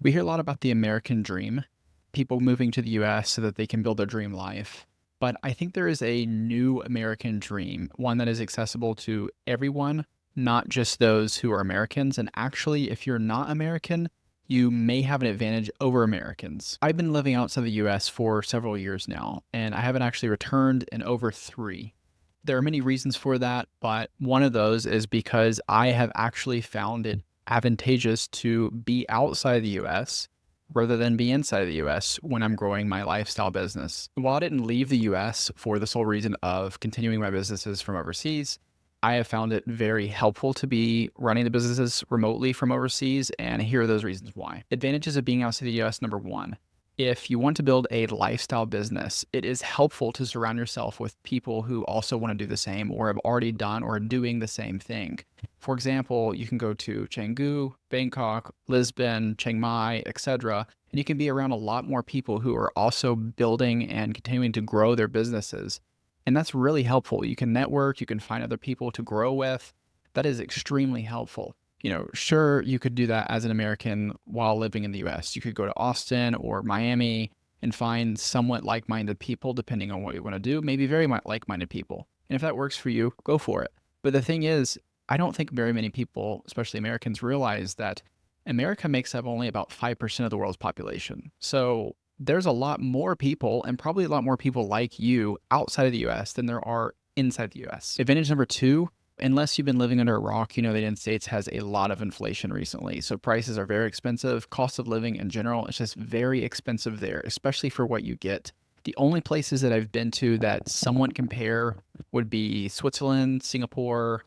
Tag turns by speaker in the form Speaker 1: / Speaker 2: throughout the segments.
Speaker 1: We hear a lot about the American dream, people moving to the US so that they can build their dream life. But I think there is a new American dream, one that is accessible to everyone, not just those who are Americans. And actually, if you're not American, you may have an advantage over Americans. I've been living outside the US for several years now, and I haven't actually returned in over 3. There are many reasons for that, but one of those is because I have actually found it advantageous to be outside the US rather than be inside the US when I'm growing my lifestyle business. While I didn't leave the US for the sole reason of continuing my businesses from overseas, I have found it very helpful to be running the businesses remotely from overseas, and here are those reasons why. Advantages of being outside the US: number one, if you want to build a lifestyle business, it is helpful to surround yourself with people who also want to do the same or have already done or are doing the same thing. For example, you can go to Canggu, Bangkok, Lisbon, Chiang Mai, etc., and you can be around a lot more people who are also building and continuing to grow their businesses. And that's really helpful. You can network, you can find other people to grow with. That is extremely helpful. Sure, you could do that as an American while living in the US. You could go to Austin or Miami and find somewhat like minded people, depending on what you want to do, maybe very like minded people. And if that works for you, go for it. But the thing is, I don't think very many people, especially Americans, realize that America makes up only about 5% of the world's population. So there's a lot more people, and probably a lot more people like you outside of the US than there are inside the US. Advantage number two: unless you've been living under a rock, the United States has a lot of inflation recently. So prices are very expensive. Cost of living in general is just very expensive there, especially for what you get. The only places that I've been to that somewhat compare would be Switzerland, Singapore,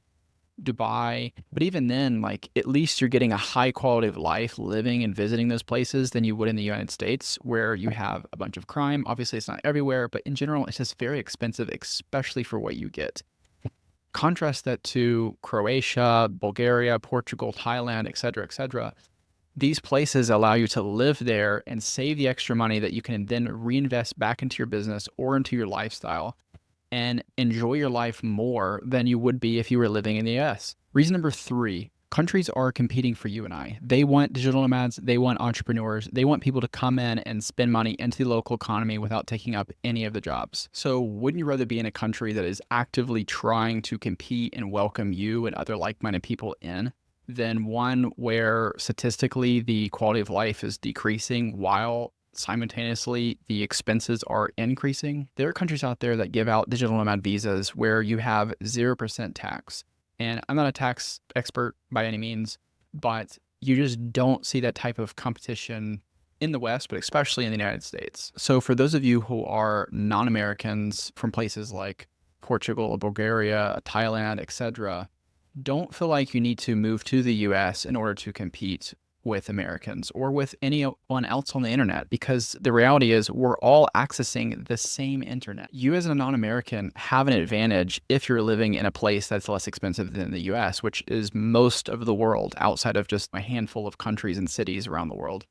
Speaker 1: Dubai. But even then, like, at least you're getting a high quality of life living and visiting those places than you would in the United States, where you have a bunch of crime. Obviously, it's not everywhere, but in general, it's just very expensive, especially for what you get. Contrast that to Croatia, Bulgaria, Portugal, Thailand, etc., etc. These places allow you to live there and save the extra money that you can then reinvest back into your business or into your lifestyle and enjoy your life more than you would be if you were living in the US. Reason number three: countries are competing for you and I. They want digital nomads, they want entrepreneurs, they want people to come in and spend money into the local economy without taking up any of the jobs. So wouldn't you rather be in a country that is actively trying to compete and welcome you and other like-minded people in than one where statistically the quality of life is decreasing while simultaneously the expenses are increasing? There are countries out there that give out digital nomad visas where you have 0% tax. And I'm not a tax expert by any means, but you just don't see that type of competition in the West, but especially in the United States. So for those of you who are non-Americans from places like Portugal, Bulgaria, Thailand, etc., don't feel like you need to move to the US in order to compete with Americans or with anyone else on the internet, because the reality is we're all accessing the same internet. You as a non-American have an advantage if you're living in a place that's less expensive than the US, which is most of the world outside of just a handful of countries and cities around the world.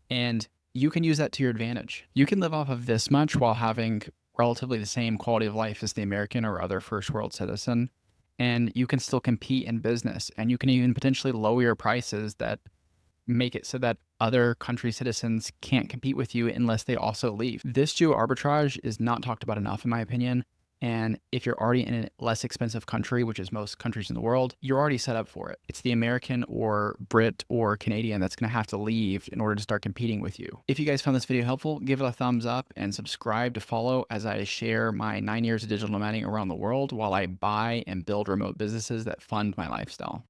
Speaker 1: And you can use that to your advantage. You can live off of this much while having relatively the same quality of life as the American or other first world citizen. And you can still compete in business, and you can even potentially lower your prices that make it so that other country citizens can't compete with you unless they also leave. This geo arbitrage is not talked about enough, in my opinion. And if you're already in a less expensive country, which is most countries in the world, you're already set up for it. It's the American or Brit or Canadian that's going to have to leave in order to start competing with you. If you guys found this video helpful, give it a thumbs up and subscribe to follow as I share my 9 years of digital nomading around the world while I buy and build remote businesses that fund my lifestyle.